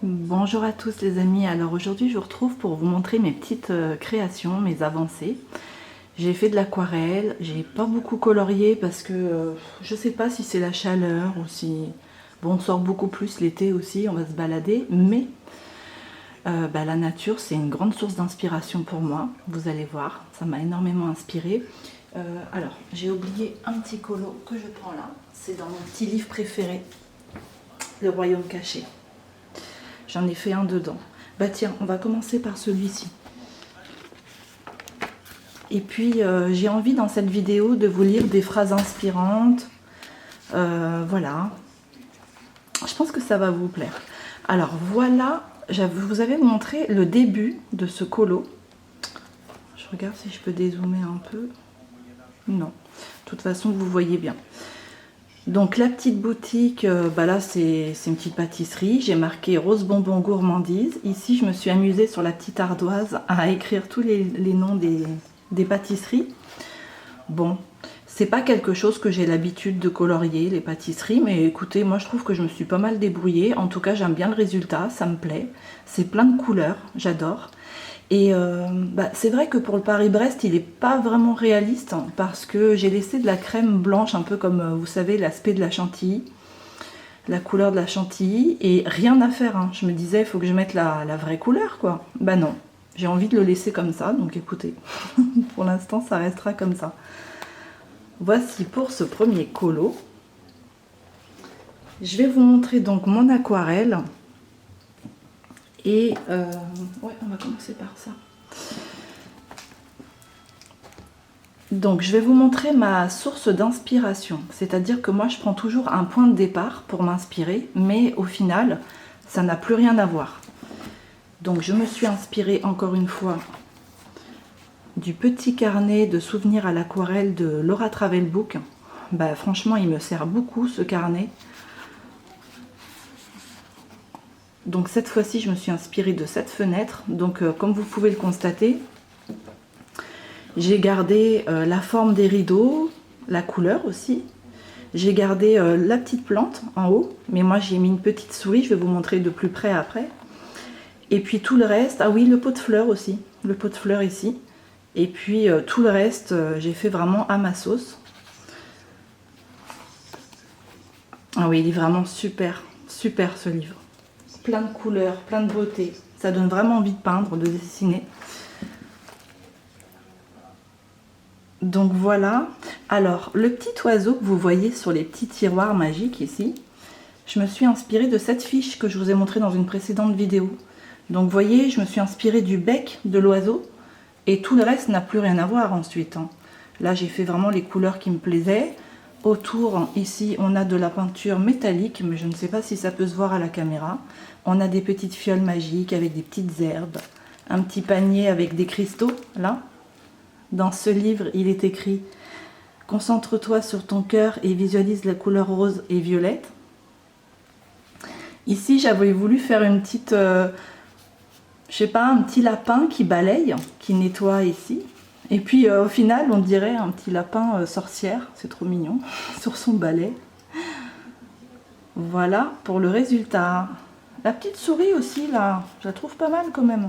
Bonjour à tous les amis, alors aujourd'hui je vous retrouve pour vous montrer mes petites créations, mes avancées. J'ai fait de l'aquarelle, j'ai pas beaucoup colorié parce que je sais pas si c'est la chaleur ou si... Bon, on sort beaucoup plus l'été aussi, on va se balader, mais la nature c'est une grande source d'inspiration pour moi, vous allez voir, ça m'a énormément inspirée. Alors, j'ai oublié un petit colo que je prends là, c'est dans mon petit livre préféré, Le Royaume caché. J'en ai fait un dedans. Bah tiens, on va commencer par celui-ci. Et puis, j'ai envie dans cette vidéo de vous lire des phrases inspirantes. Voilà. Je pense que ça va vous plaire. Alors voilà, je vous avais montré le début de ce colo. Je regarde si je peux dézoomer un peu. Non. De toute façon, vous voyez bien. Donc la petite boutique, là c'est une petite pâtisserie. J'ai marqué rose bonbon gourmandise. Ici je me suis amusée sur la petite ardoise à écrire tous les noms des pâtisseries. Bon, c'est pas quelque chose que j'ai l'habitude de colorier, les pâtisseries, mais écoutez, moi je trouve que je me suis pas mal débrouillée. En tout cas j'aime bien le résultat, ça me plaît. C'est plein de couleurs, j'adore. Et c'est vrai que pour le Paris-Brest, il n'est pas vraiment réaliste parce que j'ai laissé de la crème blanche, un peu comme vous savez l'aspect de la chantilly, la couleur de la chantilly, et rien à faire. Hein. Je me disais, il faut que je mette la vraie couleur, quoi. Bah non, j'ai envie de le laisser comme ça, donc écoutez, pour l'instant ça restera comme ça. Voici pour ce premier colo. Je vais vous montrer donc mon aquarelle. Et ouais, on va commencer par ça. Donc je vais vous montrer ma source d'inspiration, c'est-à-dire que moi je prends toujours un point de départ pour m'inspirer, mais au final ça n'a plus rien à voir. Donc je me suis inspirée encore une fois du petit carnet de souvenirs à l'aquarelle de Laura Travelbook. Franchement il me sert beaucoup ce carnet. Donc cette fois-ci je me suis inspirée de cette fenêtre, donc comme vous pouvez le constater, j'ai gardé la forme des rideaux, la couleur aussi. J'ai gardé la petite plante en haut, mais moi j'ai mis une petite souris, je vais vous montrer de plus près après. Et puis tout le reste, ah oui, le pot de fleurs aussi, le pot de fleurs ici. Et puis tout le reste, j'ai fait vraiment à ma sauce. Ah oui, il est vraiment super, super ce livre. Plein de couleurs, plein de beauté. Ça donne vraiment envie de peindre, de dessiner. Donc voilà. Alors, le petit oiseau que vous voyez sur les petits tiroirs magiques ici, je me suis inspirée de cette fiche que je vous ai montrée dans une précédente vidéo. Donc vous voyez, je me suis inspirée du bec de l'oiseau et tout le reste n'a plus rien à voir ensuite. Hein. Là, j'ai fait vraiment les couleurs qui me plaisaient. Autour, ici, on a de la peinture métallique, mais je ne sais pas si ça peut se voir à la caméra. On a des petites fioles magiques avec des petites herbes, un petit panier avec des cristaux, là. Dans ce livre, il est écrit « Concentre-toi sur ton cœur et visualise la couleur rose et violette ». Ici, j'avais voulu faire une petite, je sais pas, un petit lapin qui balaye, qui nettoie ici. Et puis au final, on dirait un petit lapin sorcière, c'est trop mignon, sur son balai. Voilà pour le résultat. La petite souris aussi, là, je la trouve pas mal quand même.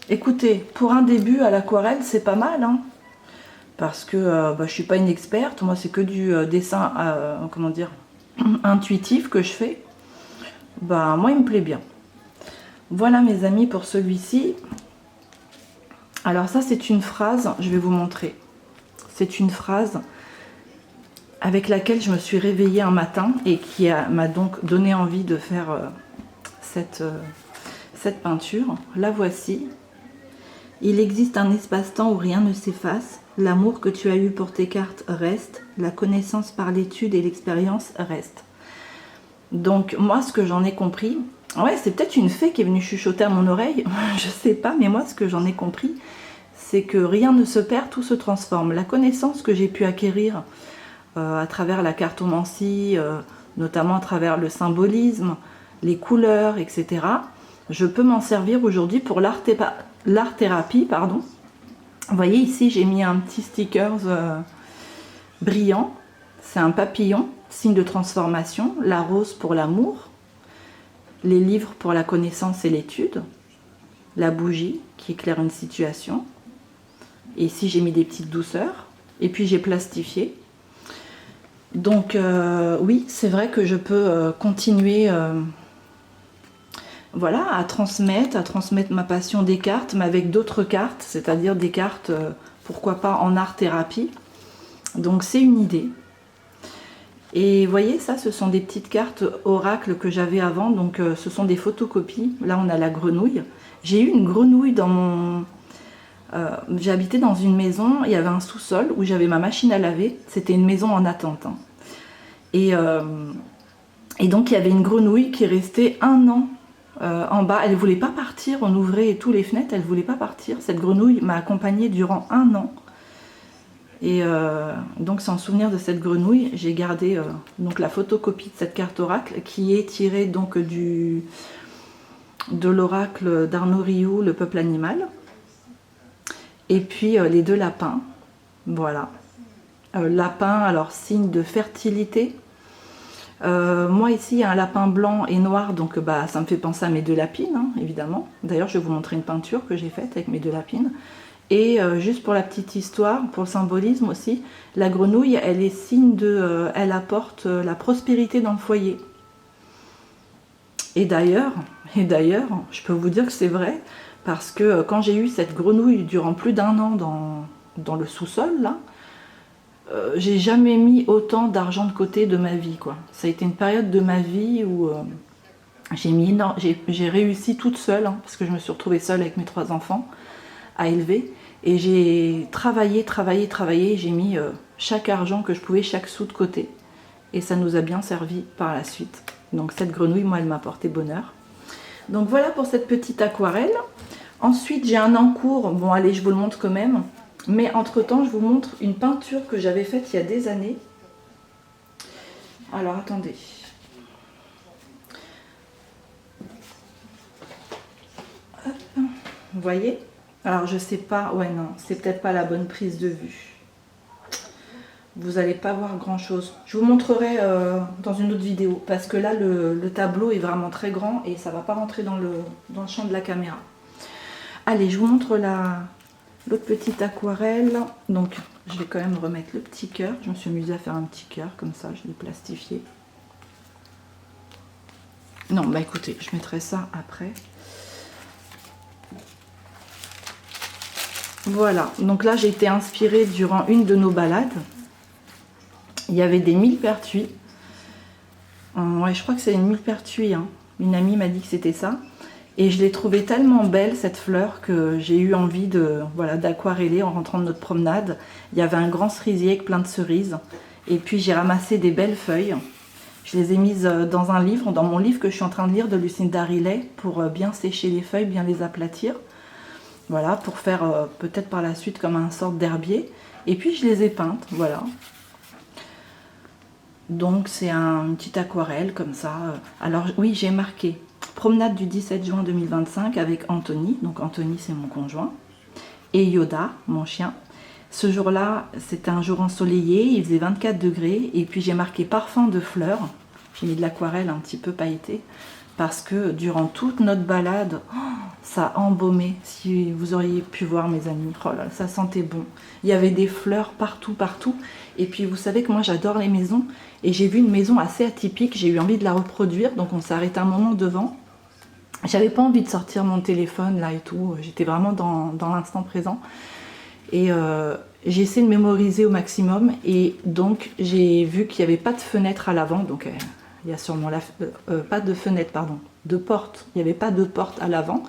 Écoutez, pour un début à l'aquarelle, c'est pas mal, hein, parce que je suis pas une experte, moi c'est que du dessin, comment dire, intuitif que je fais. Moi il me plaît bien. Voilà mes amis pour celui-ci. Alors ça c'est une phrase, je vais vous montrer. C'est une phrase avec laquelle je me suis réveillée un matin et qui m'a donc donné envie de faire cette peinture. La voici. Il existe un espace-temps où rien ne s'efface. L'amour que tu as eu pour tes cartes reste. La connaissance par l'étude et l'expérience reste. Donc moi ce que j'en ai compris, ouais c'est peut-être une fée qui est venue chuchoter à mon oreille, je sais pas, mais moi ce que j'en ai compris, c'est que rien ne se perd, tout se transforme. La connaissance que j'ai pu acquérir à travers la cartomancie, notamment à travers le symbolisme, les couleurs, etc., je peux m'en servir aujourd'hui pour l'art-thérapie, pardon. Vous voyez ici j'ai mis un petit sticker brillant, c'est un papillon, signe de transformation, la rose pour l'amour. les livres pour la connaissance et l'étude, la bougie qui éclaire une situation. Et ici, j'ai mis des petites douceurs. Et puis, j'ai plastifié. Donc, oui, c'est vrai que je peux continuer voilà, à transmettre ma passion des cartes, mais avec d'autres cartes, c'est-à-dire des cartes, pourquoi pas en art-thérapie. Donc, c'est une idée. Et vous voyez, ça, ce sont des petites cartes oracles que j'avais avant. Donc, ce sont des photocopies. Là, on a la grenouille. J'ai eu une grenouille dans mon... j'ai habité dans une maison, il y avait un sous-sol où j'avais ma machine à laver. C'était une maison en attente. Hein. Et donc, il y avait une grenouille qui est restée 1 an en bas. Elle ne voulait pas partir. On ouvrait tous les fenêtres, elle ne voulait pas partir. Cette grenouille m'a accompagnée durant 1 an. Et donc, c'est en souvenir de cette grenouille, j'ai gardé donc la photocopie de cette carte oracle qui est tirée donc de l'oracle d'Arnaud Rioux, Le peuple animal. Et puis les 2 lapins, voilà. Lapin, alors signe de fertilité. Moi ici, il y a un lapin blanc et noir, donc ça me fait penser à mes 2 lapines, hein, évidemment. D'ailleurs, je vais vous montrer une peinture que j'ai faite avec mes 2 lapines. Et juste pour la petite histoire, pour le symbolisme aussi, la grenouille, elle est signe de... elle apporte la prospérité dans le foyer. Et d'ailleurs, je peux vous dire que c'est vrai, parce que quand j'ai eu cette grenouille durant plus d'1 an dans le sous-sol, là, j'ai jamais mis autant d'argent de côté de ma vie, quoi. Ça a été une période de ma vie où j'ai réussi toute seule, hein, parce que je me suis retrouvée seule avec mes 3 enfants à élever. Et j'ai travaillé, j'ai mis chaque argent que je pouvais, chaque sou de côté. Et ça nous a bien servi par la suite. Donc cette grenouille, moi, elle m'a apporté bonheur. Donc voilà pour cette petite aquarelle. Ensuite, j'ai un encours. Bon, allez, je vous le montre quand même. Mais entre-temps, je vous montre une peinture que j'avais faite il y a des années. Alors, attendez. Hop. Vous voyez ? Alors, je sais pas. Ouais, non, c'est peut-être pas la bonne prise de vue. Vous n'allez pas voir grand-chose. Je vous montrerai dans une autre vidéo. Parce que là, le tableau est vraiment très grand et ça ne va pas rentrer dans le champ de la caméra. Allez, je vous montre l'autre petite aquarelle. Donc, je vais quand même remettre le petit cœur. Je me suis amusée à faire un petit cœur comme ça. Je l'ai plastifié. Non, bah écoutez, je mettrai ça après. Voilà. Donc là, j'ai été inspirée durant une de nos balades. Il y avait des millepertuis. Ouais, je crois que c'est une millepertuis. Hein. Une amie m'a dit que c'était ça. Et je l'ai trouvée tellement belle, cette fleur, que j'ai eu envie d'aquareller en rentrant de notre promenade. Il y avait un grand cerisier avec plein de cerises. Et puis j'ai ramassé des belles feuilles. Je les ai mises dans un livre, dans mon livre que je suis en train de lire de Lucinda Riley, pour bien sécher les feuilles, bien les aplatir. Voilà, pour faire peut-être par la suite comme un sorte d'herbier. Et puis je les ai peintes, voilà. Donc c'est une petite aquarelle comme ça. Alors oui, j'ai marqué promenade du 17 juin 2025 avec Anthony. Donc Anthony, c'est mon conjoint. Et Yoda, mon chien. Ce jour-là, c'était un jour ensoleillé, il faisait 24 degrés. Et puis j'ai marqué parfum de fleurs. J'ai mis de l'aquarelle un petit peu pailletée. Parce que durant toute notre balade, ça embaumait. Si vous auriez pu voir, mes amis, oh là, ça sentait bon. Il y avait des fleurs partout, partout. Et puis vous savez que moi j'adore les maisons. Et j'ai vu une maison assez atypique, j'ai eu envie de la reproduire. Donc on s'est arrêté un moment devant. J'avais pas envie de sortir mon téléphone là et tout. J'étais vraiment dans l'instant présent. Et j'ai essayé de mémoriser au maximum. Et donc j'ai vu qu'il n'y avait pas de fenêtre à l'avant. Donc il y a sûrement pas de fenêtre, pardon, de porte. Il n'y avait pas de porte à l'avant,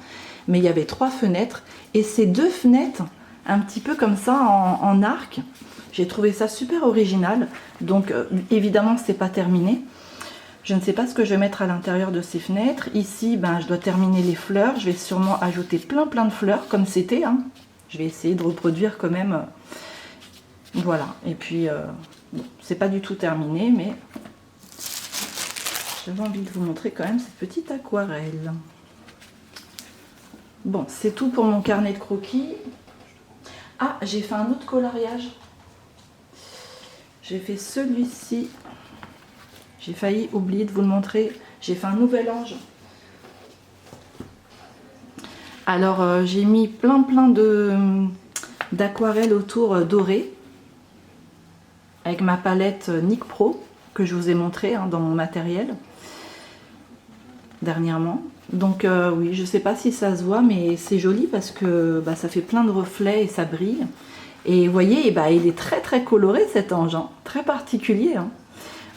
mais il y avait 3 fenêtres. Et ces 2 fenêtres, un petit peu comme ça, en arc, j'ai trouvé ça super original. Donc évidemment, c'est pas terminé. Je ne sais pas ce que je vais mettre à l'intérieur de ces fenêtres. Ici, je dois terminer les fleurs. Je vais sûrement ajouter plein de fleurs, comme c'était. Hein. Je vais essayer de reproduire quand même. Voilà. Et puis, bon, c'est pas du tout terminé, mais... j'avais envie de vous montrer quand même cette petite aquarelle. Bon, c'est tout pour mon carnet de croquis. Ah, j'ai fait un autre coloriage. J'ai fait celui-ci. J'ai failli oublier de vous le montrer. J'ai fait un nouvel ange Alors j'ai mis plein d'aquarelles autour dorées avec ma palette Nick Pro que je vous ai montré dans mon matériel dernièrement. Donc oui, je sais pas si ça se voit, mais c'est joli parce que ça fait plein de reflets et ça brille. Et vous voyez, il est très coloré cet ange, très particulier.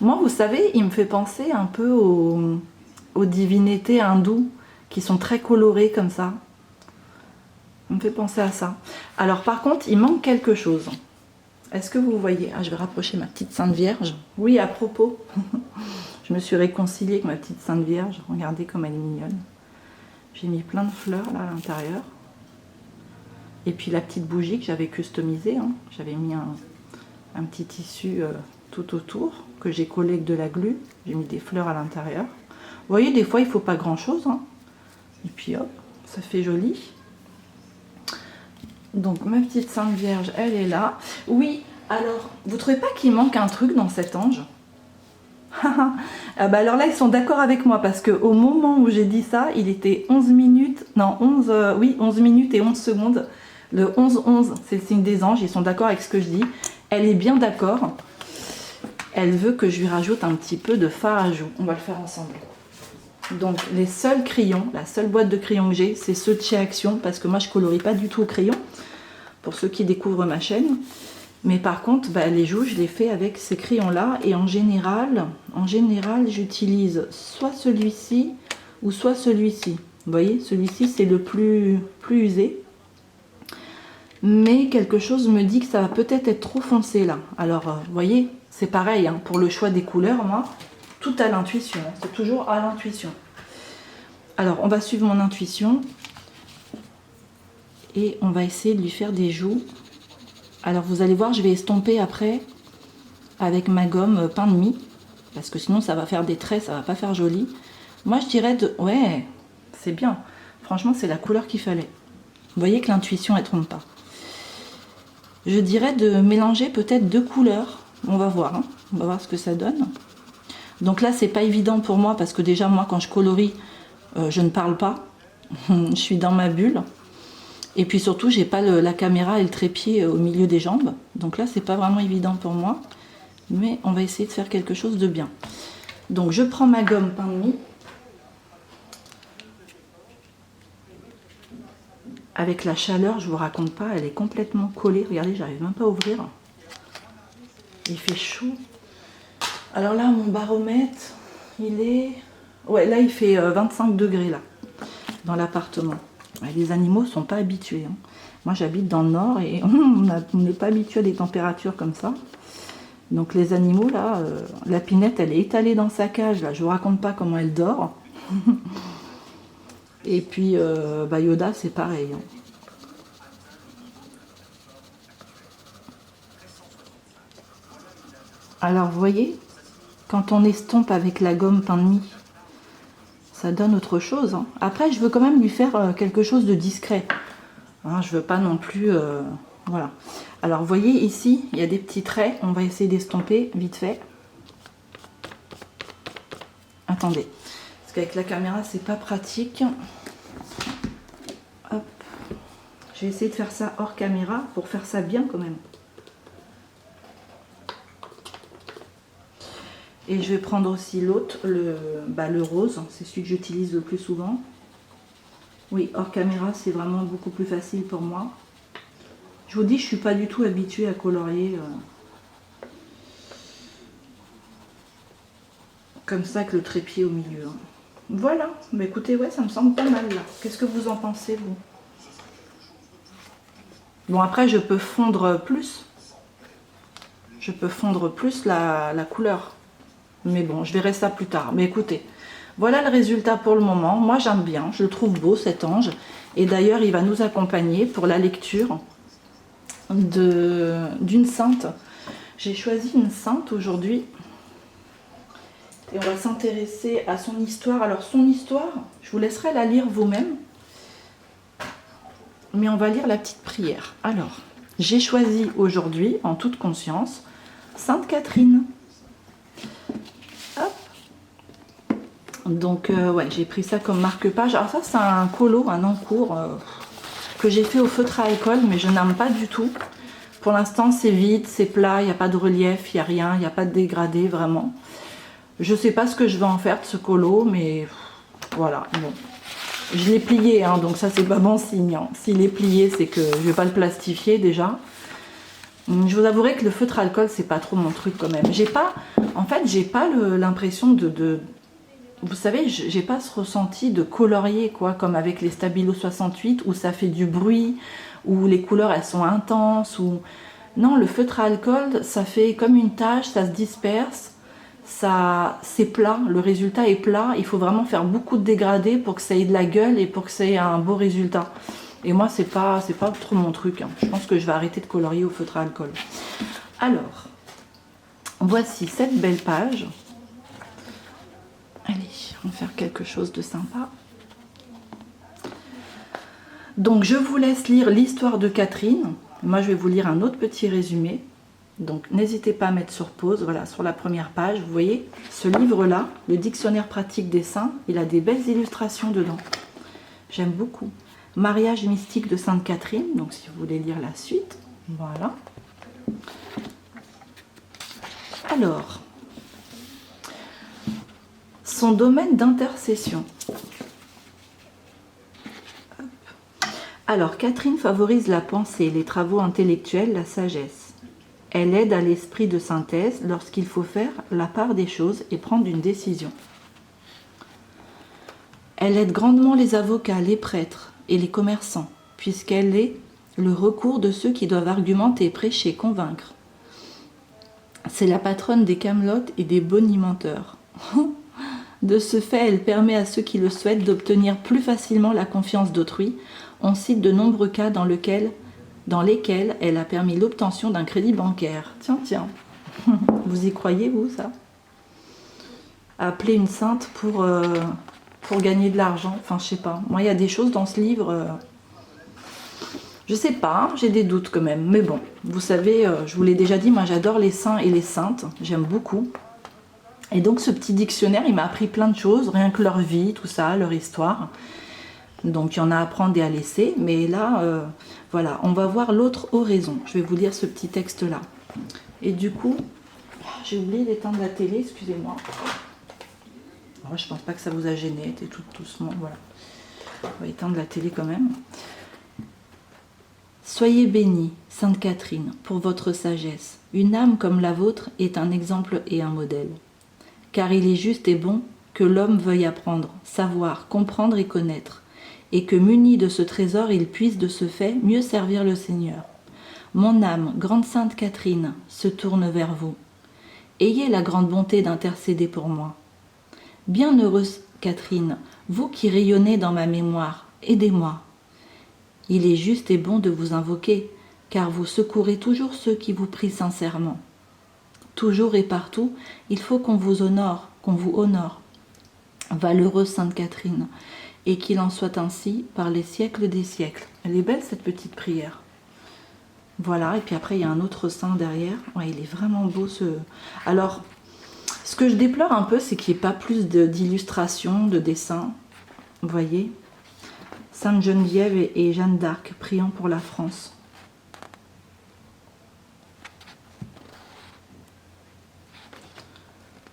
Moi, vous savez, il me fait penser un peu aux divinités hindoues qui sont très colorées comme ça. Il me fait penser à ça. Alors par contre, il manque quelque chose. Est-ce que vous voyez? Je vais rapprocher ma petite Sainte Vierge. Oui, à propos, je me suis réconciliée avec ma petite Sainte Vierge. Regardez comme elle est mignonne. J'ai mis plein de fleurs là à l'intérieur. Et puis la petite bougie que j'avais customisée. J'avais mis un petit tissu tout autour que j'ai collé avec de la glu. J'ai mis des fleurs à l'intérieur. Vous voyez, des fois, il ne faut pas grand-chose. Et puis hop, ça fait joli. Donc ma petite Sainte Vierge, elle est là. Oui, alors, vous trouvez pas qu'il manque un truc dans cet ange? Alors là, ils sont d'accord avec moi parce qu'au moment où j'ai dit ça, il était 11 minutes, non, 11 minutes et 11 secondes. Le 11-11, c'est le signe des anges, ils sont d'accord avec ce que je dis. Elle est bien d'accord. Elle veut que je lui rajoute un petit peu de fard à joues. On va le faire ensemble. Donc les seuls crayons, la seule boîte de crayons que j'ai, c'est ceux de chez Action, parce que moi je colorie pas du tout au crayon, pour ceux qui découvrent ma chaîne. Mais par contre, les joues, je les fais avec ces crayons-là, et en général j'utilise soit celui-ci, ou soit celui-ci. Vous voyez, celui-ci c'est le plus usé. Mais quelque chose me dit que ça va peut-être être trop foncé là. Alors, vous voyez, c'est pareil, pour le choix des couleurs, moi, tout à l'intuition, c'est toujours à l'intuition. Alors, on va suivre mon intuition et on va essayer de lui faire des joues. Alors, vous allez voir, je vais estomper après avec ma gomme pain de mie, parce que sinon, ça va faire des traits, ça va pas faire joli. Moi, je dirais de... Ouais, c'est bien. Franchement, c'est la couleur qu'il fallait. Vous voyez que l'intuition, elle trompe pas. Je dirais de mélanger peut-être 2 couleurs. On va voir, on va voir ce que ça donne. Donc là, c'est pas évident pour moi parce que déjà, moi, quand je colorie, je ne parle pas. Je suis dans ma bulle. Et puis surtout, j'ai pas la caméra et le trépied au milieu des jambes. Donc là, c'est pas vraiment évident pour moi. Mais on va essayer de faire quelque chose de bien. Donc je prends ma gomme pain de mie. Avec la chaleur, je vous raconte pas, elle est complètement collée. Regardez, j'arrive même pas à ouvrir. Il fait chaud. Alors là, mon baromètre, il est... Ouais, là, il fait 25 degrés, là, dans l'appartement. Ouais, les animaux sont pas habitués. Moi, j'habite dans le nord et on n'est pas habitué à des températures comme ça. Donc les animaux, là, la Pinette, elle est étalée dans sa cage. Là, je vous raconte pas comment elle dort. Et puis, Yoda, c'est pareil. Alors, vous voyez, quand on estompe avec la gomme pain de mie, ça donne autre chose. Après, je veux quand même lui faire quelque chose de discret. Je veux pas non plus... voilà. Alors, vous voyez, ici, il y a des petits traits. On va essayer d'estomper vite fait. Attendez. Parce qu'avec la caméra, c'est pas pratique. Hop. Je vais essayer de faire ça hors caméra pour faire ça bien quand même. Et je vais prendre aussi l'autre, le rose. C'est celui que j'utilise le plus souvent. Oui, hors caméra, c'est vraiment beaucoup plus facile pour moi. Je vous dis, je suis pas du tout habituée à colorier comme ça avec le trépied au milieu. Voilà, mais écoutez, ouais, ça me semble pas mal là. Qu'est-ce que vous en pensez, vous? Bon, après, je peux fondre plus. Je peux fondre plus la couleur. Mais bon, je verrai ça plus tard. Mais écoutez, voilà le résultat pour le moment. Moi, j'aime bien. Je le trouve beau, cet ange. Et d'ailleurs, il va nous accompagner pour la lecture d'une sainte. J'ai choisi une sainte aujourd'hui. Et on va s'intéresser à son histoire. Alors, son histoire, je vous laisserai la lire vous-même. Mais on va lire la petite prière. Alors, j'ai choisi aujourd'hui, en toute conscience, Sainte Catherine. Hop. Donc ouais, j'ai pris ça comme marque-page. Alors ça c'est un colo, un encours que j'ai fait au feutre à alcool, mais je n'aime pas du tout. Pour l'instant c'est vide, c'est plat, il n'y a pas de relief, il n'y a rien, il n'y a pas de dégradé vraiment. Je sais pas ce que je vais en faire de ce colo, mais voilà, bon. Je l'ai plié, hein, donc ça c'est pas bon signe. Hein. S'il est plié, c'est que je vais pas le plastifier déjà. Je vous avouerai que le feutre à alcool, c'est pas trop mon truc quand même. En fait, j'ai pas l'impression vous savez, j'ai pas ce ressenti de colorier, quoi, comme avec les Stabilo 68, où ça fait du bruit, où les couleurs, elles sont intenses, ou... Non, le feutre à alcool, ça fait comme une tache, ça se disperse, c'est plat, le résultat est plat, il faut vraiment faire beaucoup de dégradés pour que ça ait de la gueule et pour que ça ait un beau résultat. Et moi, c'est pas trop mon truc, hein. Je pense que je vais arrêter de colorier au feutre à alcool. Alors, voici cette belle page. Allez, on va faire quelque chose de sympa. Donc, je vous laisse lire l'histoire de Catherine. Moi, je vais vous lire un autre petit résumé. Donc, n'hésitez pas à mettre sur pause. Voilà, sur la première page, vous voyez, ce livre-là, le dictionnaire pratique des saints, il a des belles illustrations dedans. J'aime beaucoup. Mariage mystique de Sainte Catherine. Donc, si vous voulez lire la suite, voilà. Alors... son domaine d'intercession. Alors, Catherine favorise la pensée, les travaux intellectuels, la sagesse. Elle aide à l'esprit de synthèse lorsqu'il faut faire la part des choses et prendre une décision. Elle aide grandement les avocats, les prêtres et les commerçants, puisqu'elle est le recours de ceux qui doivent argumenter, prêcher, convaincre. C'est la patronne des camelotes et des bonimenteurs. De ce fait, elle permet à ceux qui le souhaitent d'obtenir plus facilement la confiance d'autrui. On cite de nombreux cas dans lesquels elle a permis l'obtention d'un crédit bancaire. Tiens. Vous y croyez, vous, ça? Appeler une sainte pour gagner de l'argent. Enfin, je sais pas. Moi, il y a des choses dans ce livre... je sais pas, j'ai des doutes quand même. Mais bon, vous savez, je vous l'ai déjà dit, moi j'adore les saints et les saintes. J'aime beaucoup. Et donc ce petit dictionnaire, il m'a appris plein de choses, rien que leur vie, tout ça, leur histoire. Donc il y en a à apprendre et à laisser. Mais là, voilà, on va voir l'autre oraison. Je vais vous lire ce petit texte-là. Et du coup, j'ai oublié d'éteindre la télé, excusez-moi. Oh, je pense pas que ça vous a gêné, t'es tout doucement, voilà. On va éteindre la télé quand même. Soyez bénie, Sainte Catherine, pour votre sagesse. Une âme comme la vôtre est un exemple et un modèle. Car il est juste et bon que l'homme veuille apprendre, savoir, comprendre et connaître, et que muni de ce trésor, il puisse de ce fait mieux servir le Seigneur. Mon âme, grande Sainte Catherine, se tourne vers vous. Ayez la grande bonté d'intercéder pour moi. Bienheureuse Catherine, vous qui rayonnez dans ma mémoire, aidez-moi. Il est juste et bon de vous invoquer, car vous secourez toujours ceux qui vous prient sincèrement. Toujours et partout, il faut qu'on vous honore, Valeureuse Sainte Catherine, et qu'il en soit ainsi par les siècles des siècles. Elle est belle cette petite prière. Voilà, et puis après il y a un autre saint derrière. Ouais, il est vraiment beau ce... Alors, ce que je déplore un peu, c'est qu'il n'y ait pas plus d'illustrations, de dessins. Vous voyez ? Sainte Geneviève et Jeanne d'Arc, priant pour la France.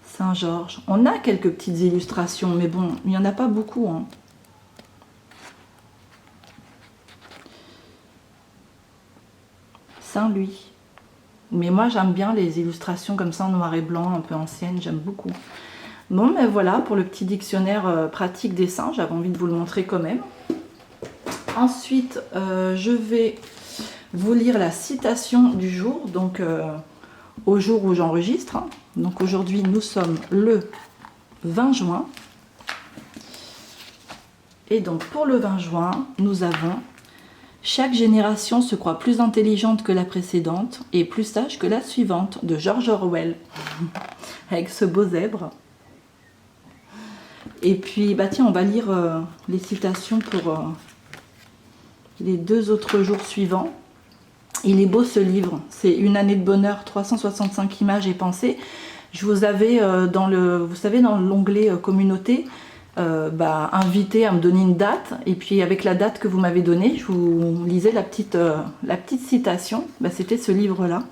Saint-Georges. On a quelques petites illustrations, mais bon, il n'y en a pas beaucoup. Hein. Saint-Louis. Mais moi, j'aime bien les illustrations comme ça en noir et blanc, un peu anciennes, j'aime beaucoup. Bon, mais voilà, pour le petit dictionnaire pratique des saints, j'avais envie de vous le montrer quand même. Ensuite, je vais vous lire la citation du jour, donc au jour où j'enregistre. Hein. Donc aujourd'hui, nous sommes le 20 juin. Et donc pour le 20 juin, nous avons « Chaque génération se croit plus intelligente que la précédente et plus sage que la suivante » de George Orwell, avec ce beau zèbre. Et puis, bah tiens, on va lire les citations pour les 2 autres jours suivants. Il est beau ce livre, c'est Une année de bonheur, 365 images et pensées. Je vous avais vous savez, dans l'onglet communauté, invité à me donner une date, et puis avec la date que vous m'avez donnée, je vous lisais la petite citation. C'était ce livre-là.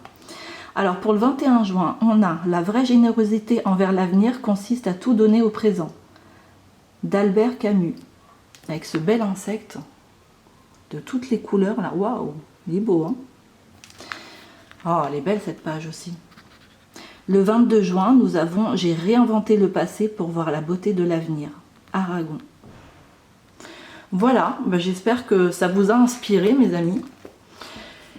Alors pour le 21 juin, on a la vraie générosité envers l'avenir consiste à tout donner au présent, d'Albert Camus, avec ce bel insecte de toutes les couleurs là. Waouh, il est beau, hein. Oh, elle est belle cette page aussi. Le 22 juin, j'ai réinventé le passé pour voir la beauté de l'avenir. Aragon. Voilà, j'espère que ça vous a inspiré, mes amis.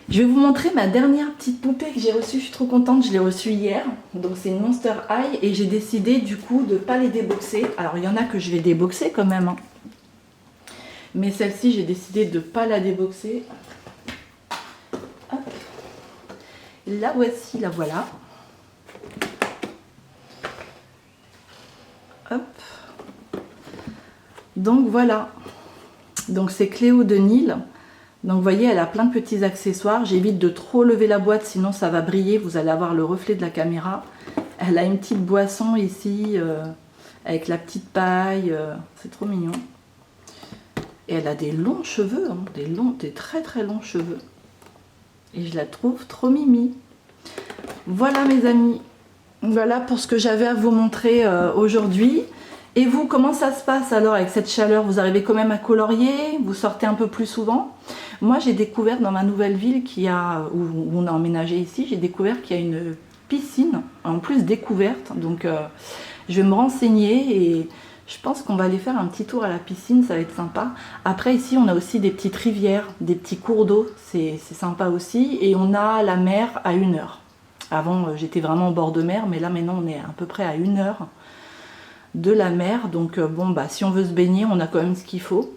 Je vais vous montrer ma dernière petite poupée que j'ai reçue. Je suis trop contente, je l'ai reçue hier. Donc c'est une Monster High et j'ai décidé du coup de ne pas les déboxer. Alors il y en a que je vais déboxer quand même, hein. Mais celle-ci, j'ai décidé de ne pas la déboxer. Hop. La voici, la voilà. Hop. Donc voilà. Donc c'est Cléo de Nil. Donc vous voyez, elle a plein de petits accessoires. J'évite de trop lever la boîte, sinon ça va briller. Vous allez avoir le reflet de la caméra. Elle a une petite boisson ici, avec la petite paille. C'est trop mignon. Et elle a des longs cheveux, hein, des très très longs cheveux. Et je la trouve trop mimi. Voilà mes amis. Voilà pour ce que j'avais à vous montrer aujourd'hui. Et vous, comment ça se passe alors avec cette chaleur? Vous arrivez quand même à colorier? Vous sortez un peu plus souvent? Moi, j'ai découvert dans ma nouvelle ville où on a emménagé ici, j'ai découvert qu'il y a une piscine, en plus découverte. Donc, je vais me renseigner et je pense qu'on va aller faire un petit tour à la piscine, ça va être sympa. Après, ici, on a aussi des petites rivières, des petits cours d'eau, c'est sympa aussi. Et on a la mer à 1 heure. Avant, j'étais vraiment au bord de mer, mais là, maintenant, on est à peu près à 1 heure de la mer. Donc, si on veut se baigner, on a quand même ce qu'il faut.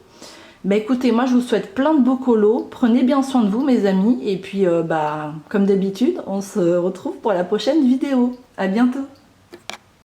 Écoutez, moi, je vous souhaite plein de beaux colos. Prenez bien soin de vous, mes amis. Et puis, comme d'habitude, on se retrouve pour la prochaine vidéo. À bientôt!